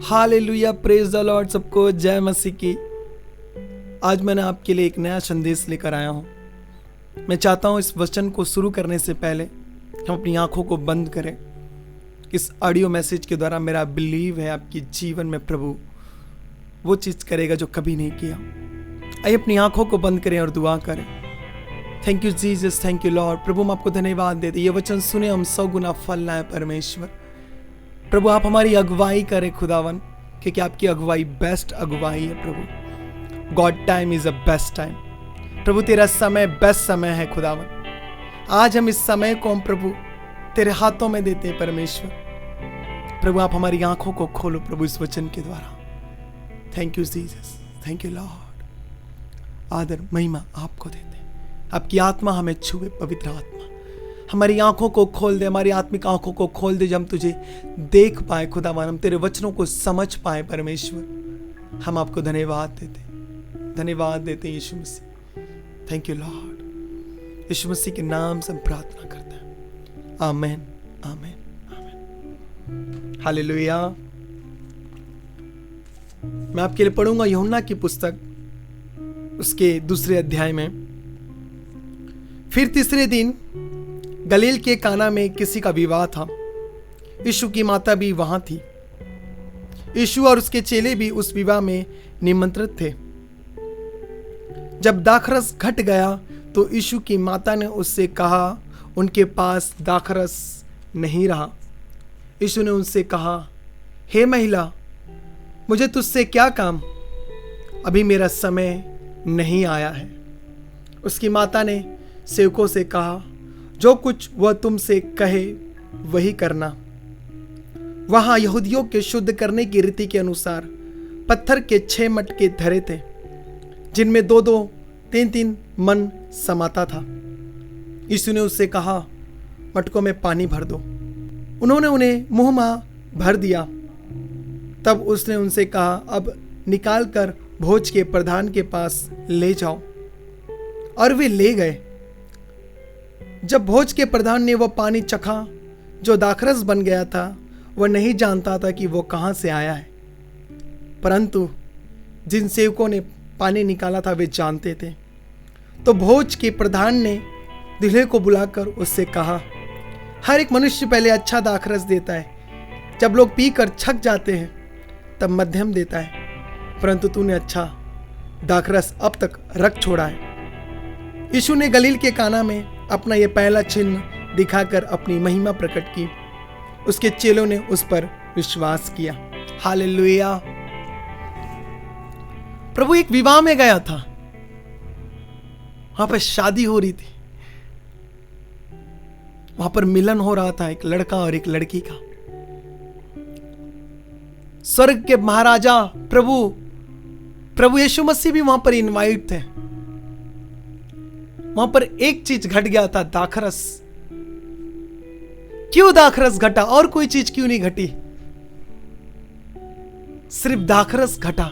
Hallelujah, praise the Lord. सबको जय मसीह की। आज मैंने आपके लिए एक नया संदेश लेकर आया हूँ। मैं चाहता हूँ इस वचन को शुरू करने से पहले हम अपनी आंखों को बंद करें। इस ऑडियो मैसेज के द्वारा मेरा बिलीव है आपके जीवन में प्रभु वो चीज़ करेगा जो कभी नहीं किया। आइए अपनी आंखों को बंद करें और दुआ करें। Thank you Jesus, thank you Lord. प्रभु हम आपको धन्यवाद देते। ये वचन सुने हम 100 गुना फल लाए परमेश्वर। प्रभु आप हमारी अगुवाई करें खुदावन, क्योंकि आपकी अगुवाई बेस्ट अगुवाई है प्रभु। God time is a best time. प्रभु तेरा समय बेस्ट समय है खुदावन। आज हम इस समय को हम प्रभु तेरे हाथों में देते हैं परमेश्वर। प्रभु आप हमारी आंखों को खोलो प्रभु इस वचन के द्वारा। Thank you Jesus, thank you Lord. आदर महिमा आपको देते हैं। आपकी आत्मा हमें छुए, पवित्र आत्मा हमारी आंखों को खोल दे, हमारी आत्मिक आंखों को खोल दे, जब हम तुझे देख पाए खुदावन, हम तेरे वचनों को समझ पाए परमेश्वर। हम आपको धन्यवाद देते यीशु मसीह। Thank you Lord. यीशु मसीह के नाम से हम प्रार्थना करते हैं। आमीन, आमीन, आमीन। हालेलुया। मैं आपके लिए पढ़ूंगा यूहन्ना की पुस्तक, उसके 2 अध्याय में। फिर तीसरे दिन गलील के काना में किसी का विवाह था। यीशु की माता भी वहां थी। यीशु और उसके चेले भी उस विवाह में निमंत्रित थे। जब दाखरस घट गया तो यीशु की माता ने उससे कहा, उनके पास दाखरस नहीं रहा। यीशु ने उनसे कहा, हे महिला, मुझे तुझसे क्या काम? अभी मेरा समय नहीं आया है। उसकी माता ने सेवकों से कहा, जो कुछ वह तुमसे कहे वही करना। वहां यहूदियों के शुद्ध करने की रीति के अनुसार पत्थर के 6 मटके धरे थे, जिनमें 2-2, 3-3 मन समाता था। यीशु ने उससे कहा, मटकों में पानी भर दो। उन्होंने उन्हें मुंह भर दिया। तब उसने उनसे कहा, अब निकाल कर भोज के प्रधान के पास ले जाओ। और वे ले गए। जब भोज के प्रधान ने वह पानी चखा जो दाखरस बन गया था, वह नहीं जानता था कि वो कहाँ से आया है, परंतु जिन सेवकों ने पानी निकाला था वे जानते थे। तो भोज के प्रधान ने दूल्हे को बुलाकर उससे कहा, हर एक मनुष्य पहले अच्छा दाखरस देता है, जब लोग पीकर छक जाते हैं तब मध्यम देता है, परंतु तूने अच्छा दाखरस अब तक रख छोड़ा है। यीशु ने गलील के काना में अपना यह पहला चिन्ह दिखाकर अपनी महिमा प्रकट की। उसके चेलों ने उस पर विश्वास किया। हालेलुया। प्रभु एक विवाह में गया था। वहां पर शादी हो रही थी। वहां पर मिलन हो रहा था एक लड़का और एक लड़की का। स्वर्ग के महाराजा प्रभु यीशु मसीह भी वहां पर इनवाइट थे। वहां पर एक चीज घट गया था, दाखरस। क्यों दाखरस घटा? और कोई चीज क्यों नहीं घटी? सिर्फ दाखरस घटा।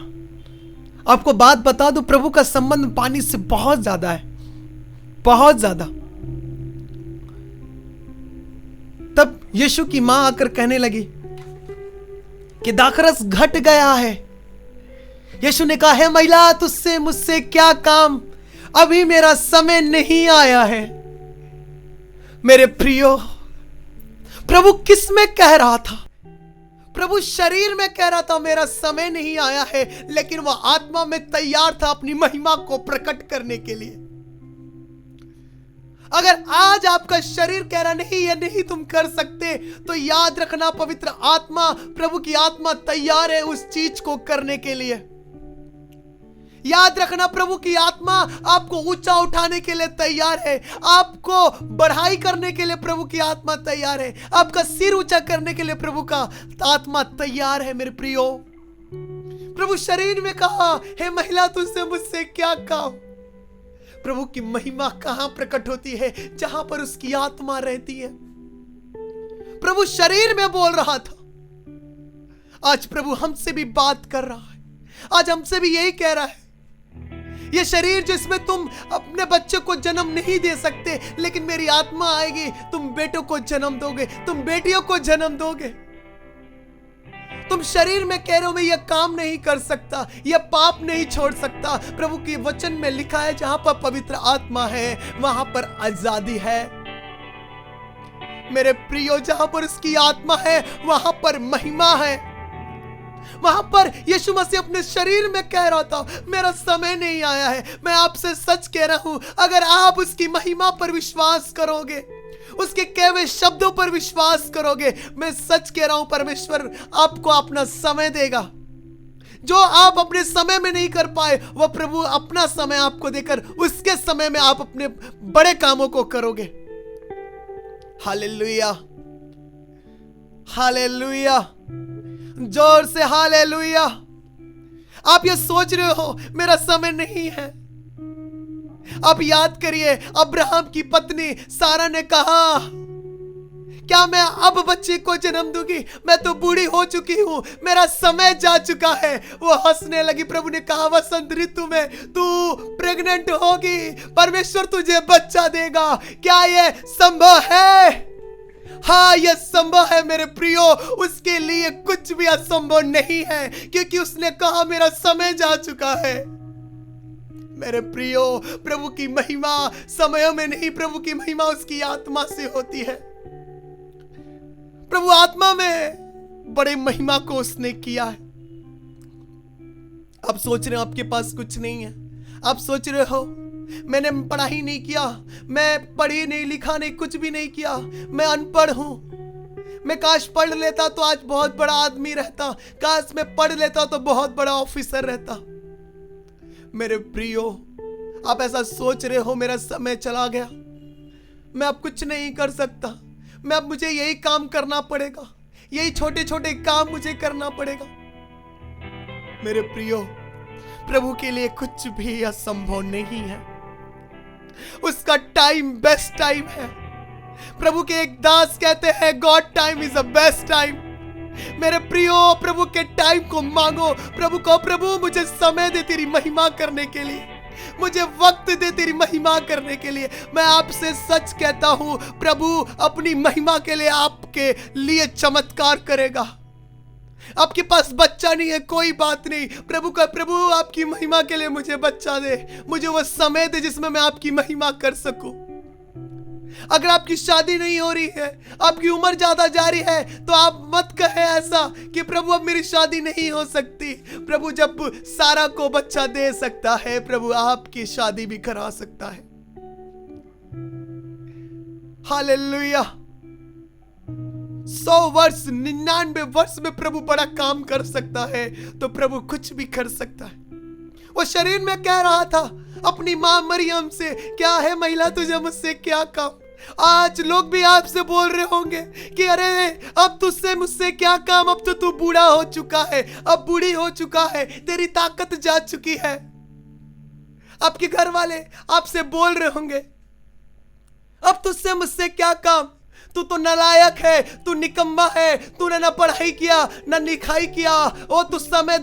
आपको बात बता दूं, प्रभु का संबंध पानी से बहुत ज्यादा है, बहुत ज्यादा। तब यीशु की मां आकर कहने लगी कि दाखरस घट गया है। यीशु ने कहा, हे महिला, तुझसे मुझसे क्या काम? अभी मेरा समय नहीं आया है। मेरे प्रियो, प्रभु किस में कह रहा था? प्रभु शरीर में कह रहा था मेरा समय नहीं आया है, लेकिन वह आत्मा में तैयार था अपनी महिमा को प्रकट करने के लिए। अगर आज आपका शरीर कह रहा नहीं, ये नहीं तुम कर सकते, तो याद रखना पवित्र आत्मा, प्रभु की आत्मा तैयार है उस चीज को करने के लिए। याद रखना, प्रभु की आत्मा आपको ऊंचा उठाने के लिए तैयार है, आपको बढ़ाई करने के लिए प्रभु की आत्मा तैयार है, आपका सिर ऊंचा करने के लिए प्रभु का आत्मा तैयार है। मेरे प्रियो, प्रभु शरीर में कहा, हे महिला, तुझसे मुझसे क्या काम? प्रभु की महिमा कहां प्रकट होती है? जहां पर उसकी आत्मा रहती है। प्रभु शरीर में बोल रहा था। आज प्रभु हमसे भी बात कर रहा है। आज हमसे भी यही कह रहा है, ये शरीर जिसमें तुम अपने बच्चे को जन्म नहीं दे सकते, लेकिन मेरी आत्मा आएगी, तुम बेटों को जन्म दोगे, तुम बेटियों को जन्म दोगे। तुम शरीर में कह रहे हो मैं ये काम नहीं कर सकता, ये पाप नहीं छोड़ सकता। प्रभु के वचन में लिखा है जहां पर पवित्र आत्मा है वहां पर आजादी है। मेरे प्रियो, जहां पर उसकी आत्मा है वहां पर महिमा है। वहां पर यीशु मसीह अपने शरीर में कह रहा था मेरा समय नहीं आया है। मैं आपसे सच कह रहा हूं, अगर आप उसकी महिमा पर विश्वास करोगे, उसके कहे हुए शब्दों पर विश्वास करोगे, मैं सच कह रहा हूं परमेश्वर आपको अपना समय देगा। जो आप अपने समय में नहीं कर पाए वह प्रभु अपना समय आपको देकर उसके समय में आप अपने बड़े कामों को करोगे। हालेलुया, हालेलुया, जोर से हालेलुया। आप ये सोच रहे हो मेरा समय नहीं है। आप याद करिए, अब्राहम की पत्नी सारा ने कहा क्या मैं अब बच्चे को जन्म दूंगी, मैं तो बूढ़ी हो चुकी हूं, मेरा समय जा चुका है। वो हंसने लगी। प्रभु ने कहा वसंत ऋतु में तू प्रेग्नेंट होगी, परमेश्वर तुझे बच्चा देगा। क्या ये संभव है? हाँ, यह संभव है मेरे प्रियो। उसके लिए कुछ भी असंभव नहीं है, क्योंकि उसने कहा मेरा समय जा चुका है। मेरे प्रियो, प्रभु की महिमा समयों में नहीं, प्रभु की महिमा उसकी आत्मा से होती है। प्रभु आत्मा में बड़े महिमा को उसने किया है। आप सोच रहे हो आपके पास कुछ नहीं है। आप सोच रहे हो मैंने पढ़ाई नहीं किया, मैं पढ़ी नहीं, लिखा नहीं, कुछ भी नहीं किया, मैं अनपढ़ हूं। मैं काश पढ़ लेता तो आज बहुत बड़ा आदमी रहता, काश मैं पढ़ लेता तो बहुत बड़ा ऑफिसर रहता। मेरे प्रियो, आप ऐसा सोच रहे हो मेरा समय चला गया, मैं अब कुछ नहीं कर सकता, मैं अब मुझे यही काम करना पड़ेगा, यही छोटे छोटे काम मुझे करना पड़ेगा। मेरे प्रियो, प्रभु के लिए कुछ भी असंभव नहीं है। उसका टाइम बेस्ट टाइम है। प्रभु के एक दास कहते हैं God time is the best time. मेरे प्रियो, प्रभु के टाइम को मांगो। प्रभु को, प्रभु मुझे समय दे तेरी महिमा करने के लिए, मुझे वक्त दे तेरी महिमा करने के लिए। मैं आपसे सच कहता हूं, प्रभु अपनी महिमा के लिए आपके लिए चमत्कार करेगा। आपके पास बच्चा नहीं है, कोई बात नहीं। प्रभु का, प्रभु आपकी महिमा के लिए मुझे बच्चा दे, मुझे वो समय दे जिसमें मैं आपकी महिमा कर सकूं। अगर आपकी शादी नहीं हो रही है, आपकी उम्र ज्यादा जा रही है, तो आप मत कहे ऐसा कि प्रभु अब मेरी शादी नहीं हो सकती। प्रभु जब सारा को बच्चा दे सकता है, प्रभु आपकी शादी भी करा सकता है। हालेलुया। 100 वर्ष 99 वर्ष में प्रभु बड़ा काम कर सकता है, तो प्रभु कुछ भी कर सकता है। वो शरीर में कह रहा था अपनी मां मरियम से, क्या है महिला तुझे मुझसे क्या काम। आज लोग भी आपसे बोल रहे होंगे कि अरे अब तुझसे मुझसे क्या काम, अब तो तू बूढ़ा हो चुका है, अब बूढ़ी हो चुका है, तेरी ताकत जा चुकी है। आपके घर वाले आपसे बोल रहे होंगे अब तुझसे मुझसे क्या काम, तू तो नालायक है, तू निकम्मा है, तूने ना पढ़ाई किया ना लिखाई किया, ओ तू समय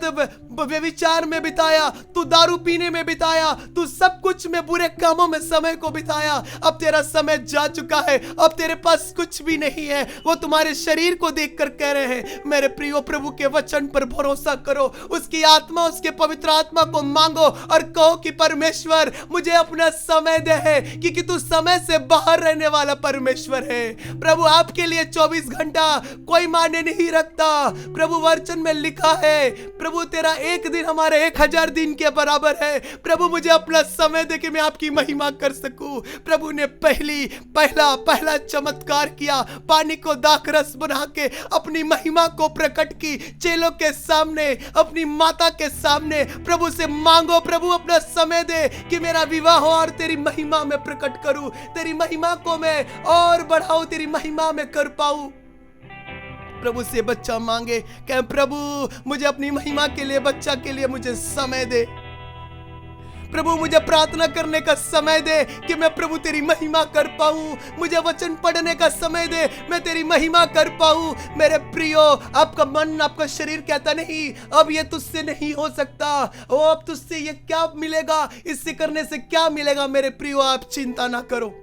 व्यभिचार में बिताया, तू दारू पीने में बिताया, तू सब कुछ में बुरे कामों में समय को बिताया। अब तेरा समय जा चुका है, अब तेरे पास कुछ भी नहीं है। वो तुम्हारे शरीर को देखकर कह रहे हैं। मेरे प्रियो, प्रभु के वचन पर भरोसा करो, उसकी आत्मा, उसके पवित्र आत्मा को मांगो और कहो कि परमेश्वर मुझे अपना समय दे है, क्योंकि तू समय से बाहर रहने वाला परमेश्वर है। प्रभु आपके लिए 24 घंटा कोई मायने नहीं रखता। प्रभु वचन में लिखा है, प्रभु तेरा एक दिन हमारे 1000 दिन के बराबर है। प्रभु मुझे अपना समय दे कि मैं आपकी महिमा कर सकूं। प्रभु ने पहला चमत्कार किया, पानी को दाखरस बना के अपनी महिमा को प्रकट की चेलों के सामने, अपनी माता के सामने। प्रभु से मांगो, प्रभु अपना समय दे कि मेरा विवाह हो और तेरी महिमा में प्रकट करूं, तेरी महिमा को मैं और बढ़ाऊं, तेरी महिमा में कर पाऊं। प्रभु से बच्चा मांगे, कह प्रभु मुझे अपनी महिमा के लिए, बच्चा के लिए मुझे समय दे। प्रभु मुझे प्रार्थना करने का समय दे कि मैं प्रभु तेरी महिमा कर पाऊं। मुझे वचन पढ़ने का समय दे, मैं तेरी महिमा कर पाऊं। मेरे प्रियो, आपका मन, आपका शरीर कहता नहीं अब ये तुझसे नहीं हो सकता, ओ अब तुझसे ये क्या मिलेगा, इससे करने से क्या मिलेगा। मेरे प्रियो, आप चिंता ना करो।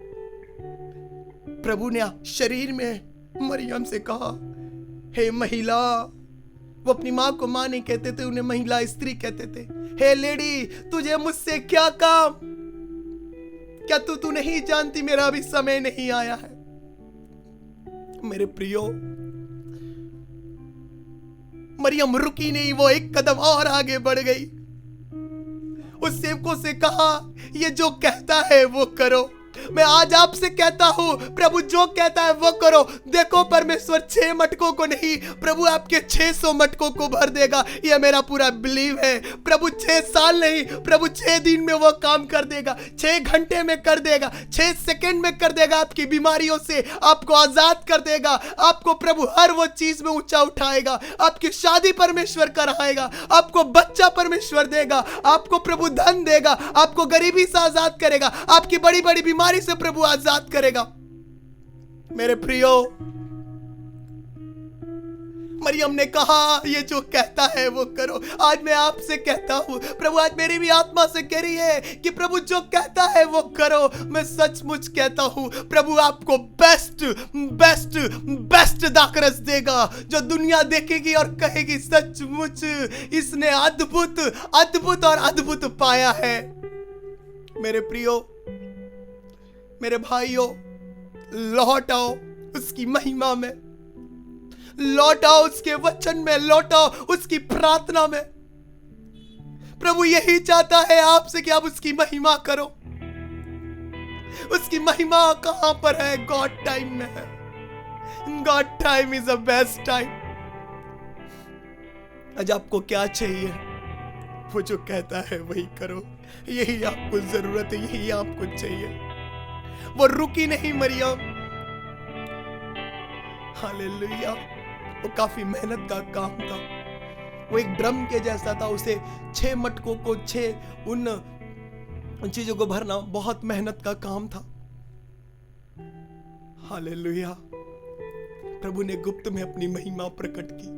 प्रभु ने शरीर में मरियम से कहा, हे महिला, वो अपनी माँ को माँ नहीं कहते थे, उन्हें महिला स्त्री कहते थे। हे लेडी, तुझे मुझसे क्या काम? क्या तू नहीं जानती मेरा अभी समय नहीं आया है? मेरे प्रियो, मरियम रुकी नहीं, वो एक कदम और आगे बढ़ गई। उस सेवकों से कहा, ये जो कहता है वो करो। मैं आज आपसे कहता हूं, प्रभु जो कहता है वो करो। देखो, परमेश्वर 6 मटकों को नहीं, प्रभु आपके 600 मटकों को भर देगा। यह मेरा पूरा बिलीव है। प्रभु 6 साल नहीं, प्रभु 6 दिन में वो काम कर देगा, 6 घंटे में कर देगा, 6 सेकंड में कर देगा। आपकी बीमारियों से आपको आजाद कर देगा। आपको प्रभु हर वो चीज में ऊंचा उठाएगा। आपकी शादी परमेश्वर कराएगा, आपको बच्चा परमेश्वर देगा, आपको प्रभु धन देगा, आपको गरीबी से आजाद करेगा, आपकी बड़ी बड़ी बीमारी से प्रभु आजाद करेगा। मेरे प्रियो, मरियम ने कहा, ये जो कहता है वो करो। आज मैं आपसे कहता हूं, प्रभु आज मेरी भी आत्मा से कह रही है कि प्रभु जो कहता है वो करो। मैं सचमुच कहता हूं, प्रभु आपको बेस्ट बेस्ट बेस्ट दाखरस देगा, जो दुनिया देखेगी और कहेगी सचमुच इसने अद्भुत अद्भुत और अद्भुत पाया है। मेरे प्रियो, मेरे भाइयों, लौट आओ उसकी महिमा में, लौट आओ उसके वचन में, लौट आओ उसकी प्रार्थना में। प्रभु यही चाहता है आपसे कि आप उसकी महिमा करो। उसकी महिमा कहां पर है? गॉड टाइम में है। God time is the best time. आज आपको क्या चाहिए? वो जो कहता है वही करो। यही आपको जरूरत है, यही आपको चाहिए। वो रुकी नहीं मरियम। हालेलुया। वो काफी मेहनत का काम था। वो एक ड्रम के जैसा था। उसे 6 मटकों को 6 उन चीजों को भरना बहुत मेहनत का काम था। हालेलुया। प्रभु ने गुप्त में अपनी महिमा प्रकट की,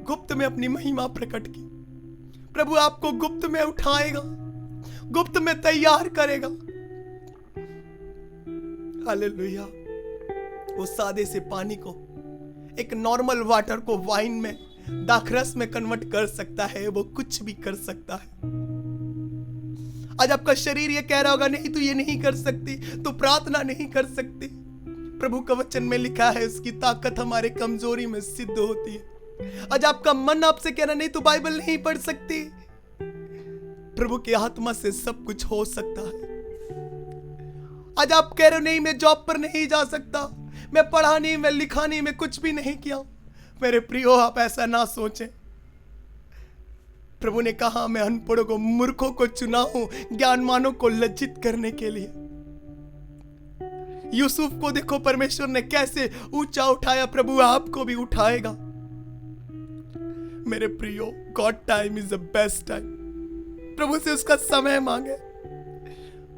गुप्त में अपनी महिमा प्रकट की। प्रभु आपको गुप्त में उठाएगा, गुप्त में तैयार करेगा। हालेलुया। वो सादे से पानी को, एक नॉर्मल वाटर को वाइन में, दाखरस में कन्वर्ट कर सकता है। वो कुछ भी कर सकता है। आज आपका शरीर ये कह रहा होगा, नहीं तू ये नहीं कर सकती, तू प्रार्थना नहीं कर सकती। प्रभु का वचन में लिखा है, उसकी ताकत हमारे कमजोरी में सिद्ध होती है। आज आपका मन आपसे कह रहा, नहीं तू बाइबल नहीं पढ़ सकती। प्रभु की आत्मा से सब कुछ हो सकता है। आज आप कह रहे हो, नहीं मैं जॉब पर नहीं जा सकता, मैं पढ़ा नहीं, मैं लिखा नहीं, मैं कुछ भी नहीं किया। मेरे प्रियो, आप ऐसा ना सोचें। प्रभु ने कहा, मैं अनपढ़ों को, मूर्खों को चुना हूं, ज्ञानवानों को लज्जित करने के लिए। यूसुफ को देखो, परमेश्वर ने कैसे ऊंचा उठाया। प्रभु आपको भी उठाएगा। मेरे प्रियो, God time is the best time. प्रभु से उसका समय मांगे।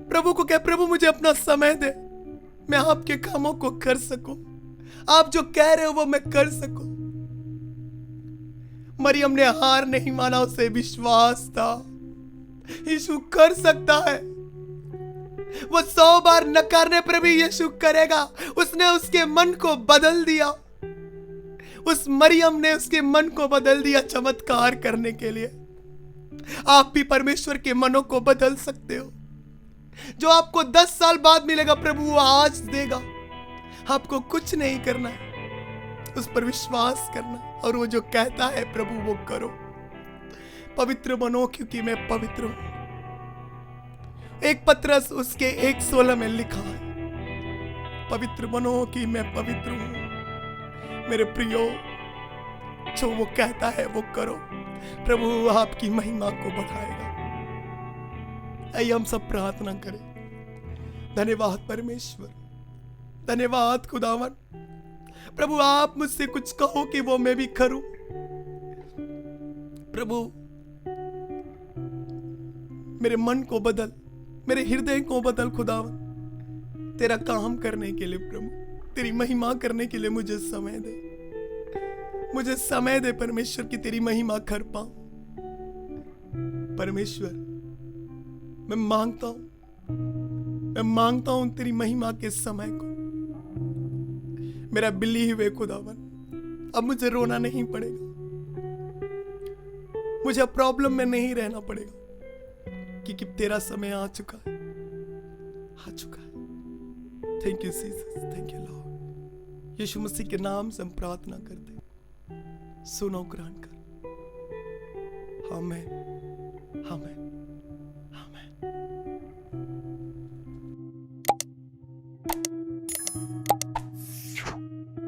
प्रभु को कहे, प्रभु मुझे अपना समय दे, मैं आपके कामों को कर सकूं, आप जो कह रहे हो वो मैं कर सकूं। मरियम ने हार नहीं माना, उसे विश्वास था यीशु कर सकता है। वो 100 बार नकारने पर भी यीशु करेगा। उसने उसके मन को बदल दिया। उस मरियम ने उसके मन को बदल दिया चमत्कार करने के लिए। आप भी परमेश्वर के मनों को बदल सकते हो। जो आपको 10 साल बाद मिलेगा, प्रभु वो आज देगा। आपको कुछ नहीं करना है, उस पर विश्वास करना, और वो जो कहता है प्रभु वो करो। पवित्र बनो क्योंकि मैं पवित्र हूं। 1 पत्रस उसके 1:16 में लिखा है, पवित्र बनो कि मैं पवित्र हूं। मेरे प्रियो, जो वो कहता है वो करो। प्रभु आपकी महिमा को बढ़ाएगा। आइए हम सब प्रार्थना करें। धन्यवाद परमेश्वर, धन्यवाद खुदावन। प्रभु आप मुझसे कुछ कहो कि वो मैं भी करूं। प्रभु मेरे मन को बदल, मेरे हृदय को बदल खुदावन, तेरा काम करने के लिए, प्रभु तेरी महिमा करने के लिए मुझे समय दे। मुझे समय दे परमेश्वर की तेरी महिमा कर पाऊं। परमेश्वर मैं मांगता हूं तेरी महिमा के समय को। मेरा बिलीव है खुदावन, अब मुझे रोना नहीं पड़ेगा, मुझे अब प्रॉब्लम में नहीं रहना पड़ेगा, क्योंकि तेरा समय आ चुका है। Thank you Jesus, thank you Lord. यीशु मसीह के नाम से हम प्रार्थना करते, सुनो, ग्रहण कर। आमीन।